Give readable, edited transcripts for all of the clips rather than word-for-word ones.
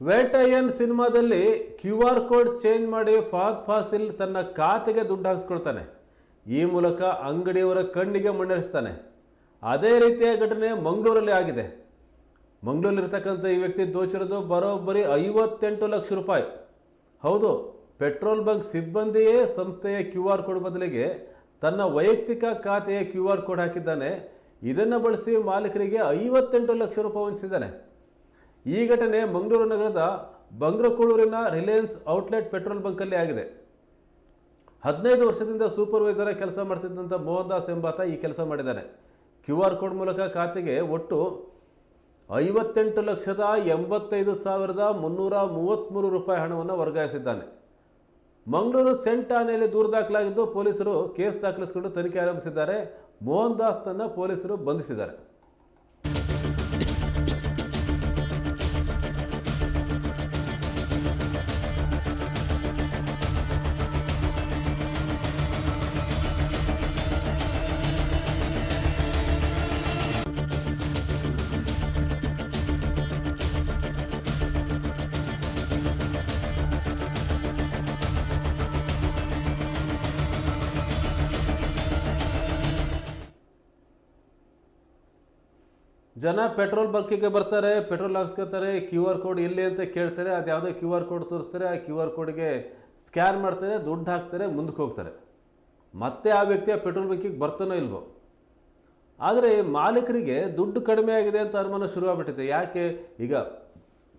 ವೇಟಯ್ಯನ್ ಸಿನಿಮಾದಲ್ಲಿ QR code change ಮಾಡಿ ಫಹದ್ fossil ತನ್ನ ಖಾತೆಗೆ ದುಡ್ಡು ಹಾಕಿಸ್ಕೊಳ್ತಾನೆ. ಈ ಮೂಲಕ ಅಂಗಡಿಯವರ ಕಣ್ಣಿಗೆ ಮಣ್ಣೆರಚ್ತಾನೆ. ಅದೇ ರೀತಿಯ ಘಟನೆ ಮಂಗಳೂರಲ್ಲಿ ಆಗಿದೆ. ಮಂಗಳೂರಲ್ಲಿರ್ತಕ್ಕಂಥ ಈ ವ್ಯಕ್ತಿ ದೋಚಿರೋದು ಬರೋಬ್ಬರಿ 58 ಲಕ್ಷ ರೂಪಾಯಿ. ಹೌದು, ಪೆಟ್ರೋಲ್ ಬಂಕ್ ಸಿಬ್ಬಂದಿಯೇ ಸಂಸ್ಥೆಯ QR ಕೋಡ್ ಬದಲಿಗೆ ತನ್ನ ವೈಯಕ್ತಿಕ ಖಾತೆಯ QR ಕೋಡ್ ಹಾಕಿದ್ದಾನೆ. ಇದನ್ನು ಬಳಸಿ ಮಾಲೀಕರಿಗೆ 58 ಲಕ್ಷ ರೂಪಾಯಿ ವಂಚಿಸಿದ್ದಾನೆ. ಈ ಘಟನೆ ಮಂಗಳೂರು ನಗರದ ಬಂಗ್ರಕೂಳೂರಿನ ರಿಲಯನ್ಸ್ ಔಟ್ಲೆಟ್ ಪೆಟ್ರೋಲ್ ಬಂಕಲ್ಲಿ ಆಗಿದೆ. 15 ವರ್ಷದಿಂದ ಸೂಪರ್ವೈಸರ್ ಕೆಲಸ ಮಾಡ್ತಿದ್ದಂಥ ಮೋಹನ್ ದಾಸ್ ಎಂಬಾತ ಈ ಕೆಲಸ ಮಾಡಿದ್ದಾನೆ. QR ಕೋಡ್ ಮೂಲಕ ಖಾತೆಗೆ ಒಟ್ಟು 58,85,333 ರೂಪಾಯಿ ಹಣವನ್ನು ವರ್ಗಾಯಿಸಿದ್ದಾನೆ. ಮಂಗಳೂರು ಸೆಂಟ್ ಠಾಣೆಯಲ್ಲಿ ದೂರು ದಾಖಲಾಗಿದ್ದು ಪೊಲೀಸರು ಕೇಸ್ ದಾಖಲಿಸಿಕೊಂಡು ತನಿಖೆ ಆರಂಭಿಸಿದ್ದಾರೆ. ಮೋಹನ್ ದಾಸ್ನನ್ನು ಪೊಲೀಸರು ಬಂಧಿಸಿದ್ದಾರೆ. ಜನ ಪೆಟ್ರೋಲ್ ಬಂಕಿಗೆ ಬರ್ತಾರೆ, ಪೆಟ್ರೋಲ್ ಹಾಕ್ಸ್ಕೊತಾರೆ, QR ಕೋಡ್ ಎಲ್ಲಿ ಅಂತ ಕೇಳ್ತಾರೆ. ಅದು ಯಾವುದೋ QR ಕೋಡ್ ತೋರಿಸ್ತಾರೆ. ಆ QR ಕೋಡ್ಗೆ ಸ್ಕ್ಯಾನ್ ಮಾಡ್ತಾರೆ, ದುಡ್ಡು ಹಾಕ್ತಾರೆ, ಮುಂದಕ್ಕೆ ಹೋಗ್ತಾರೆ. ಮತ್ತೆ ಆ ವ್ಯಕ್ತಿಯ ಪೆಟ್ರೋಲ್ ಬಂಕಿಗೆ ಬರ್ತಾನೋ ಇಲ್ವೋ. ಆದರೆ ಮಾಲೀಕರಿಗೆ ದುಡ್ಡು ಕಡಿಮೆ ಆಗಿದೆ ಅಂತ ಅನುಮಾನ ಶುರುವಾಗ್ಬಿಟ್ಟಿದೆ. ಯಾಕೆ? ಈಗ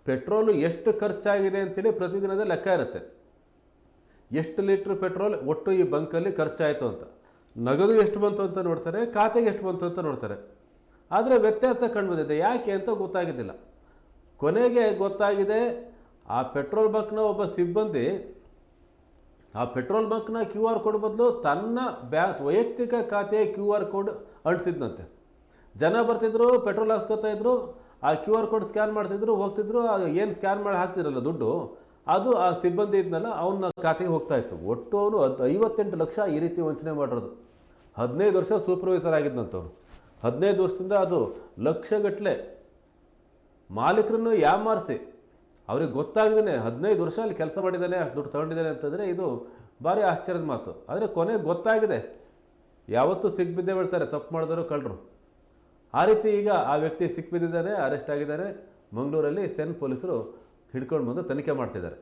ಪೆಟ್ರೋಲು ಎಷ್ಟು ಖರ್ಚಾಗಿದೆ ಅಂತೇಳಿ ಪ್ರತಿದಿನದ ಲೆಕ್ಕ ಇರುತ್ತೆ. ಎಷ್ಟು ಲೀಟ್ರ್ ಪೆಟ್ರೋಲ್ ಒಟ್ಟು ಈ ಬಂಕಲ್ಲಿ ಖರ್ಚಾಯಿತು ಅಂತ, ನಗದು ಎಷ್ಟು ಬಂತು ಅಂತ ನೋಡ್ತಾರೆ, ಖಾತೆಗೆ ಎಷ್ಟು ಬಂತು ಅಂತ ನೋಡ್ತಾರೆ. ಆದರೆ ವ್ಯತ್ಯಾಸ ಕಂಡುಬಂದಿದೆ. ಯಾಕೆ ಅಂತ ಗೊತ್ತಾಗಿದ್ದಿಲ್ಲ. ಕೊನೆಗೆ ಗೊತ್ತಾಗಿದೆ, ಆ ಪೆಟ್ರೋಲ್ ಬಂಕ್ನ ಒಬ್ಬ ಸಿಬ್ಬಂದಿ ಆ ಪೆಟ್ರೋಲ್ ಬಂಕ್ನ QR ಕೋಡ್ ಬದಲು ತನ್ನ ವೈಯಕ್ತಿಕ ಖಾತೆಯ QR ಕೋಡ್ ಅಂಟಿಸಿದ್ನಂತೆ. ಜನ ಬರ್ತಿದ್ರು, ಪೆಟ್ರೋಲ್ ಹಾಕ್ಸ್ಕೊತಾ ಇದ್ರು, ಆ QR ಕೋಡ್ ಸ್ಕ್ಯಾನ್ ಮಾಡ್ತಿದ್ರು, ಹೋಗ್ತಿದ್ರು. ಏನು ಸ್ಕ್ಯಾನ್ ಮಾಡಿ ಹಾಕ್ತಿರಲ್ಲ ದುಡ್ಡು, ಅದು ಆ ಸಿಬ್ಬಂದಿ ಇದ್ನಲ್ಲ ಅವನ ಖಾತೆಗೆ ಹೋಗ್ತಾ ಇತ್ತು. ಒಟ್ಟು ಅವನು 58 ಲಕ್ಷ ಈ ರೀತಿ ವಂಚನೆ ಮಾಡಿರೋದು. 15 ವರ್ಷ ಸೂಪರ್ವೈಸರ್ ಆಗಿದ್ದಂಥವ್ರು. 15 ವರ್ಷದಿಂದ ಅದು ಲಕ್ಷಗಟ್ಟಲೆ ಮಾಲೀಕರನ್ನು ಯಾಮಾರಿಸಿ ಅವ್ರಿಗೆ ಗೊತ್ತಾಗ್ದೇ 15 ವರ್ಷ ಅಲ್ಲಿ ಕೆಲಸ ಮಾಡಿದ್ದಾನೆ, ಅಷ್ಟು ದುಡ್ಡು ತಗೊಂಡಿದ್ದಾನೆ ಅಂತಂದರೆ ಇದು ಭಾರಿ ಆಶ್ಚರ್ಯದ ಮಾತು. ಆದರೆ ಕೊನೆಗೆ ಗೊತ್ತಾಗಿದೆ, ಯಾವತ್ತೂ ಸಿಕ್ಬಿದ್ದೇ ಬಿಡ್ತಾರೆ ತಪ್ಪು ಮಾಡಿದವರು ಕಳ್ಳರು. ಆ ರೀತಿ ಈಗ ಆ ವ್ಯಕ್ತಿ ಸಿಕ್ಬಿದ್ದಿದ್ದಾನೆ, ಅರೆಸ್ಟ್ ಆಗಿದ್ದಾನೆ. ಮಂಗಳೂರಲ್ಲಿ ಸೆನ್ ಪೊಲೀಸರು ಹಿಡ್ಕೊಂಡು ಬಂದು ತನಿಖೆ ಮಾಡ್ತಿದ್ದಾರೆ.